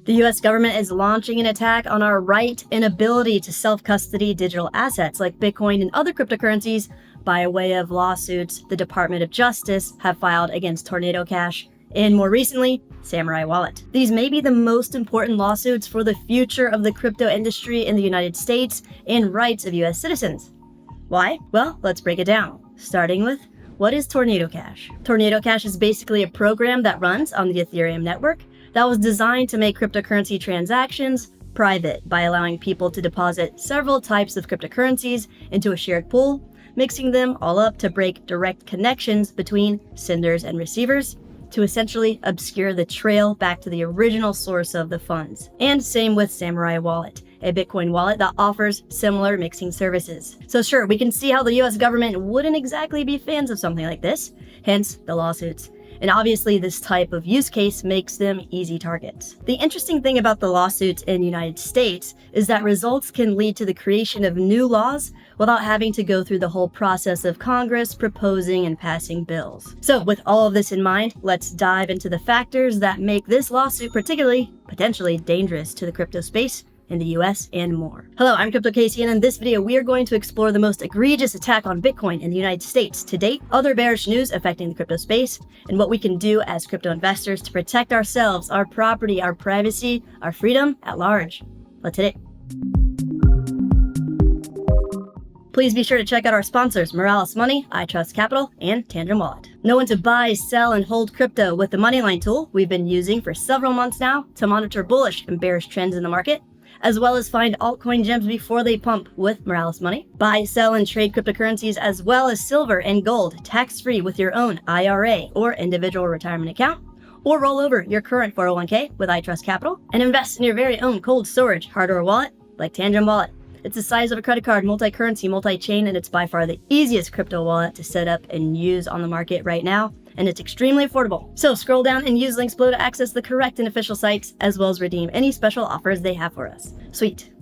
The US government is launching an attack on our right and ability to self-custody digital assets like Bitcoin and other cryptocurrencies by way of lawsuits the Department of Justice have filed against Tornado Cash and, more recently, Samurai Wallet. These may be the most important lawsuits for the future of the crypto industry in the United States and rights of US citizens. Why? Well, let's break it down, starting with what is Tornado Cash? Tornado Cash is basically a program that runs on the Ethereum network that was designed to make cryptocurrency transactions private by allowing people to deposit several types of cryptocurrencies into a shared pool, mixing them all up to break direct connections between senders and receivers to essentially obscure the trail back to the original source of the funds. And same with Samurai Wallet, a Bitcoin wallet that offers similar mixing services. So sure, we can see how the US government wouldn't exactly be fans of something like this, hence the lawsuits. And obviously this type of use case makes them easy targets. The interesting thing about the lawsuits in the United States is that results can lead to the creation of new laws without having to go through the whole process of Congress proposing and passing bills. So with all of this in mind, let's dive into the factors that make this lawsuit particularly, potentially dangerous to the crypto space in the US and more. Hello, I'm Crypto Casey, and in this video we are going to explore the most egregious attack on Bitcoin in the United States to date, other bearish news affecting the crypto space, and what we can do as crypto investors to protect ourselves, our property, our privacy, our freedom at large. Let's hit it. Please be sure to check out our sponsors, Morales Money, iTrust Capital, and Tandem Wallet. Know when to buy, sell, and hold crypto with the Moneyline tool we've been using for several months now to monitor bullish and bearish trends in the market, as well as find altcoin gems before they pump with Morales Money. Buy, sell, and trade cryptocurrencies as well as silver and gold tax-free with your own IRA or individual retirement account, or roll over your current 401k with iTrust Capital and invest in your very own cold storage hardware wallet like Tandem Wallet. It's the size of a credit card, multi-currency, multi-chain, and it's by far the easiest crypto wallet to set up and use on the market right now, and it's extremely affordable. So scroll down and use links below to access the correct and official sites, as well as redeem any special offers they have for us. Sweet.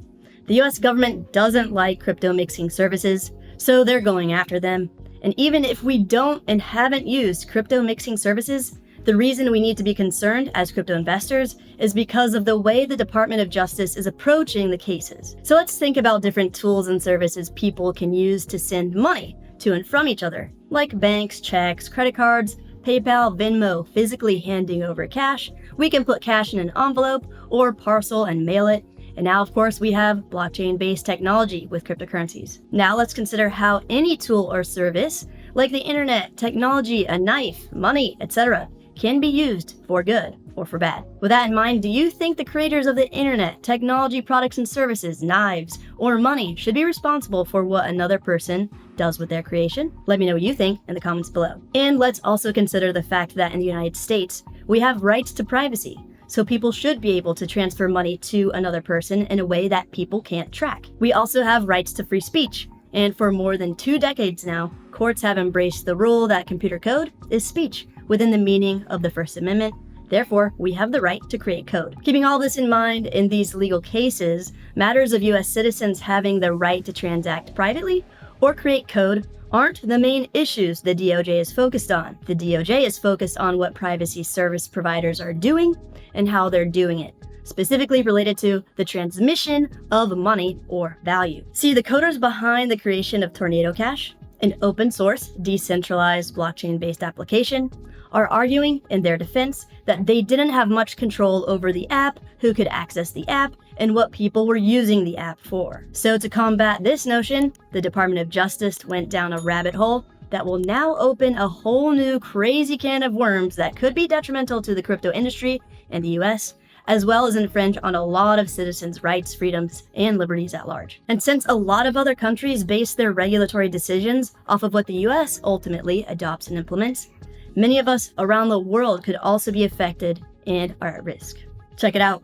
The US government doesn't like crypto mixing services, so they're going after them. And even if we don't and haven't used crypto mixing services, the reason we need to be concerned as crypto investors is because of the way the Department of Justice is approaching the cases. So let's think about different tools and services people can use to send money to and from each other, like banks, checks, credit cards, PayPal, Venmo, physically handing over cash. We can put cash in an envelope or parcel and mail it. And now, of course, we have blockchain-based technology with cryptocurrencies. Now let's consider how any tool or service, like the internet, technology, a knife, money, etc., can be used for good or for bad. With that in mind, do you think the creators of the internet, technology products and services, knives, or money should be responsible for what another person does with their creation? Let me know what you think in the comments below. And let's also consider the fact that in the United States, we have rights to privacy. So people should be able to transfer money to another person in a way that people can't track. We also have rights to free speech. And for more than 2 decades now, courts have embraced the rule that computer code is speech within the meaning of the First Amendment. Therefore, we have the right to create code. Keeping all this in mind, in these legal cases, matters of US citizens having the right to transact privately or create code aren't the main issues the DOJ is focused on. The DOJ is focused on what privacy service providers are doing and how they're doing it, specifically related to the transmission of money or value. See, the coders behind the creation of Tornado Cash, an open source, decentralized blockchain-based application, are arguing in their defense that they didn't have much control over the app, who could access the app, and what people were using the app for. So to combat this notion, the Department of Justice went down a rabbit hole that will now open a whole new crazy can of worms that could be detrimental to the crypto industry in the US, as well as infringe on a lot of citizens' rights, freedoms, and liberties at large. And since a lot of other countries base their regulatory decisions off of what the US ultimately adopts and implements, many of us around the world could also be affected and are at risk. Check it out.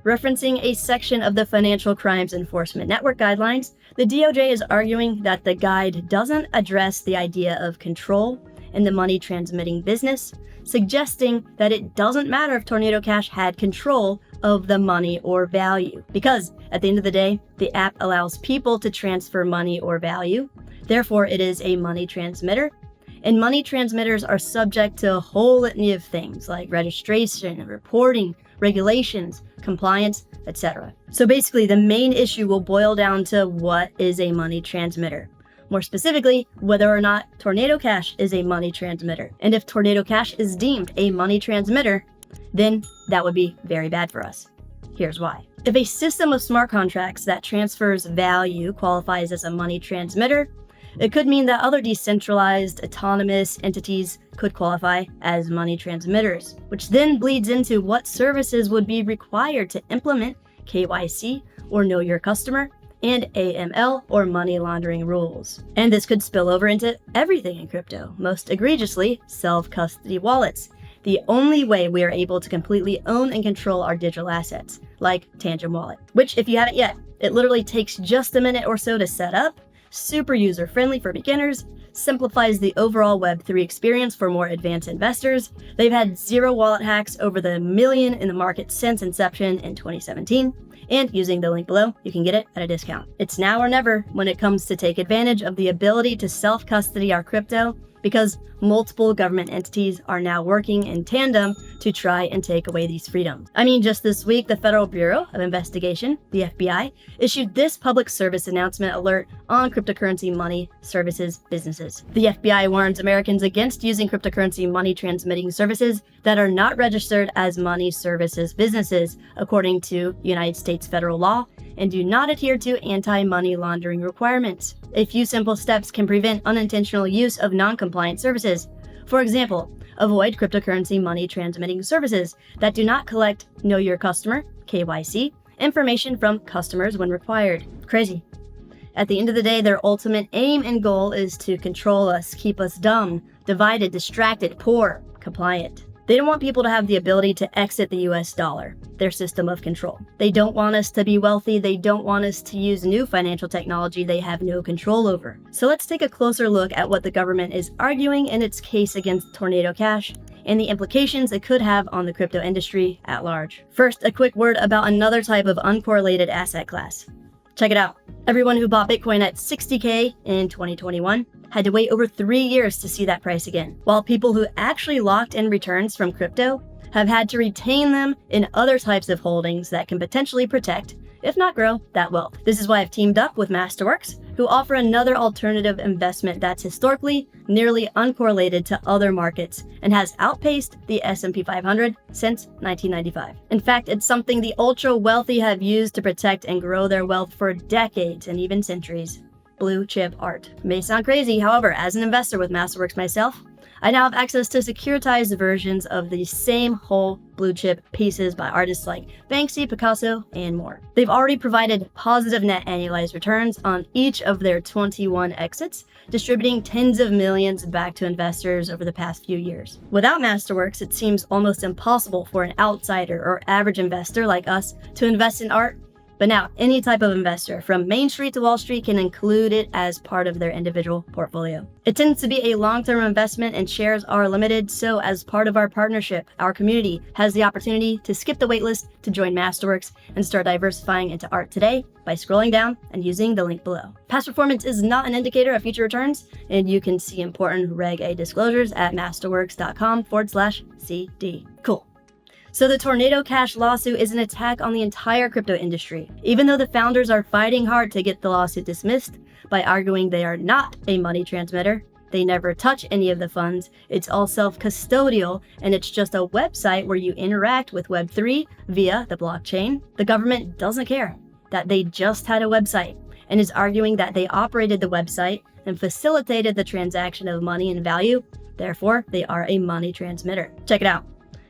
Referencing a section of the Financial Crimes Enforcement Network guidelines, the DOJ is arguing that the guide doesn't address the idea of control in the money transmitting business, suggesting that it doesn't matter if Tornado Cash had control of the money or value, because at the end of the day, the app allows people to transfer money or value. Therefore, it is a money transmitter. And money transmitters are subject to a whole litany of things like registration, reporting, regulations, compliance, etc. So basically, the main issue will boil down to what is a money transmitter. More specifically, whether or not Tornado Cash is a money transmitter. And if Tornado Cash is deemed a money transmitter, then that would be very bad for us. Here's why. If a system of smart contracts that transfers value qualifies as a money transmitter, it could mean that other decentralized, autonomous entities could qualify as money transmitters, which then bleeds into what services would be required to implement KYC or Know Your Customer and AML or money laundering rules. And this could spill over into everything in crypto, most egregiously, self-custody wallets. The only way we are able to completely own and control our digital assets, like Tangent Wallet, which if you haven't yet, it literally takes just a minute or so to set up, super user-friendly for beginners, simplifies the overall Web3 experience for more advanced investors. They've had 0 wallet hacks over the million in the market since inception in 2017. And using the link below, you can get it at a discount. It's now or never when it comes to take advantage of the ability to self-custody our crypto, because multiple government entities are now working in tandem to try and take away these freedoms. I mean, just this week, the Federal Bureau of Investigation, the FBI, issued this public service announcement alert on cryptocurrency money services businesses. The FBI warns Americans against using cryptocurrency money transmitting services that are not registered as money services businesses, according to United States federal law, and do not adhere to anti-money laundering requirements. A few simple steps can prevent unintentional use of non-compliant services. For example, avoid cryptocurrency money transmitting services that do not collect Know Your Customer, KYC, information from customers when required. Crazy. At the end of the day, their ultimate aim and goal is to control us, keep us dumb, divided, distracted, poor, compliant. They don't want people to have the ability to exit the US dollar, their system of control. They don't want us to be wealthy. They don't want us to use new financial technology they have no control over. So let's take a closer look at what the government is arguing in its case against Tornado Cash and the implications it could have on the crypto industry at large. First, a quick word about another type of uncorrelated asset class. Check it out. Everyone who bought Bitcoin at 60K in 2021 had to wait over 3 years to see that price again, while people who actually locked in returns from crypto have had to retain them in other types of holdings that can potentially protect, if not grow, that wealth. This is why I've teamed up with Masterworks, who offer another alternative investment that's historically nearly uncorrelated to other markets and has outpaced the S&P 500 since 1995. In fact, it's something the ultra-wealthy have used to protect and grow their wealth for decades and even centuries. Blue chip art. May sound crazy, however, as an investor with Masterworks myself, I now have access to securitized versions of the same whole blue chip pieces by artists like Banksy, Picasso, and more. They've already provided positive net annualized returns on each of their 21 exits, distributing tens of millions back to investors over the past few years. Without Masterworks, it seems almost impossible for an outsider or average investor like us to invest in art. But now, any type of investor, from Main Street to Wall Street, can include it as part of their individual portfolio. It tends to be a long-term investment and shares are limited, so as part of our partnership, our community has the opportunity to skip the waitlist to join Masterworks and start diversifying into art today by scrolling down and using the link below. Past performance is not an indicator of future returns, and you can see important Reg A disclosures at masterworks.com/CD. Cool. So the Tornado Cash lawsuit is an attack on the entire crypto industry. Even though the founders are fighting hard to get the lawsuit dismissed by arguing they are not a money transmitter, they never touch any of the funds, it's all self-custodial, and it's just a website where you interact with Web3 via the blockchain, the government doesn't care that they just had a website and is arguing that they operated the website and facilitated the transaction of money and value. Therefore, they are a money transmitter. Check it out.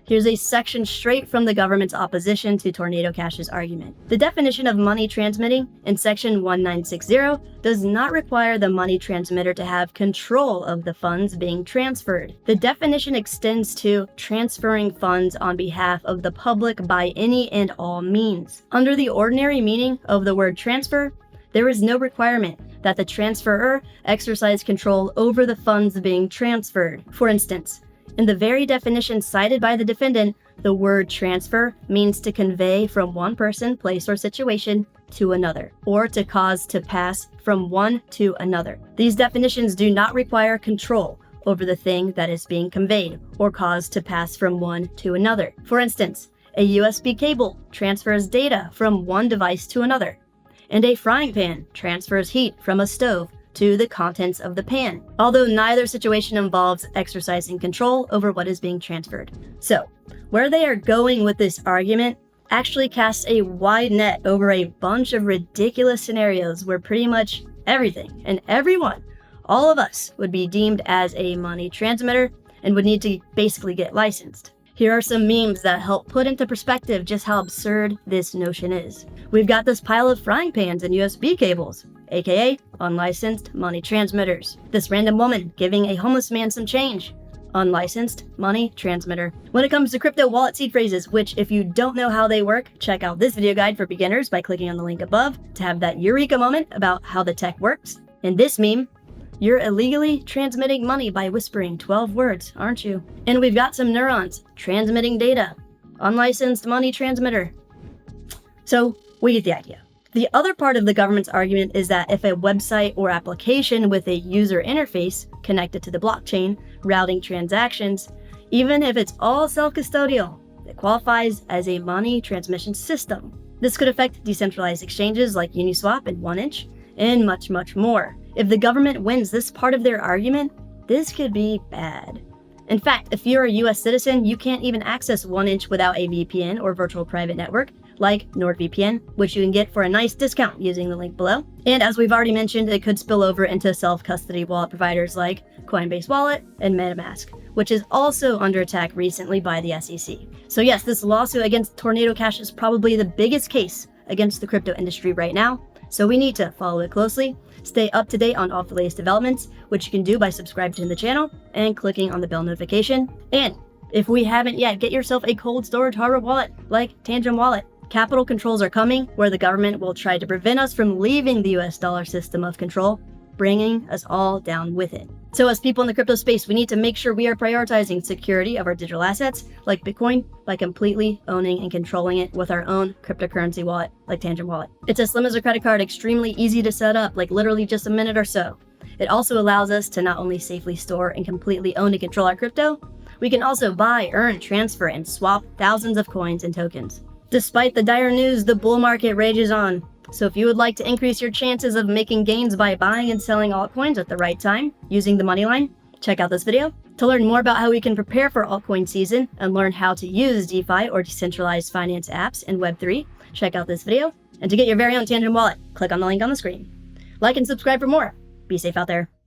Here's a section straight from the government's opposition to Tornado Cash's argument. The definition of money transmitting in section 1960 does not require the money transmitter to have control of the funds being transferred. The definition extends to transferring funds on behalf of the public by any and all means. Under the ordinary meaning of the word transfer, there is no requirement that the transferor exercise control over the funds being transferred. For instance, in the very definition cited by the defendant, the word transfer means to convey from one person, place, or situation to another, or to cause to pass from one to another. These definitions do not require control over the thing that is being conveyed or caused to pass from one to another. For instance, A USB cable transfers data from one device to another. And a frying pan transfers heat from a stove to the contents of the pan, although neither situation involves exercising control over what is being transferred. So, where they are going with this argument actually casts a wide net over a bunch of ridiculous scenarios where pretty much everything and everyone, all of us, would be deemed as a money transmitter and would need to basically get licensed. Here are some memes that help put into perspective just how absurd this notion is. We've got this pile of frying pans and USB cables, aka unlicensed money transmitters. This random woman giving a homeless man some change, unlicensed money transmitter. When it comes to crypto wallet seed phrases, which if you don't know how they work, check out this video guide for beginners by clicking on the link above to have that eureka moment about how the tech works. In this meme, you're illegally transmitting money by whispering 12 words, aren't you? And we've got some neurons transmitting data. Unlicensed money transmitter. So we get the idea. The other part of the government's argument is that if a website or application with a user interface connected to the blockchain routing transactions, even if it's all self-custodial, it qualifies as a money transmission system. This could affect decentralized exchanges like Uniswap and 1inch, and much, much more. If the government wins this part of their argument, this could be bad. In fact, if you're a US citizen, you can't even access 1inch without a VPN or virtual private network, like NordVPN, which you can get for a nice discount using the link below. And as we've already mentioned, it could spill over into self-custody wallet providers like Coinbase Wallet and MetaMask, which is also under attack recently by the SEC. So yes, this lawsuit against Tornado Cash is probably the biggest case against the crypto industry right now, so we need to follow it closely, stay up to date on all the latest developments, which you can do by subscribing to the channel and clicking on the bell notification. And if we haven't yet, get yourself a cold storage hardware wallet like Tangent Wallet. Capital controls are coming, where the government will try to prevent us from leaving the US dollar system of control, bringing us all down with it. So as people in the crypto space, we need to make sure we are prioritizing security of our digital assets, like Bitcoin, by completely owning and controlling it with our own cryptocurrency wallet, like Tangent Wallet. It's as slim as a credit card, extremely easy to set up, like literally just a minute or so. It also allows us to not only safely store and completely own and control our crypto, we can also buy, earn, transfer, and swap thousands of coins and tokens. Despite the dire news, the bull market rages on. So if you would like to increase your chances of making gains by buying and selling altcoins at the right time using the money line, check out this video. To learn more about how we can prepare for altcoin season and learn how to use DeFi or decentralized finance apps in Web3, check out this video. And to get your very own Tangent Wallet, click on the link on the screen. Like and subscribe for more. Be safe out there.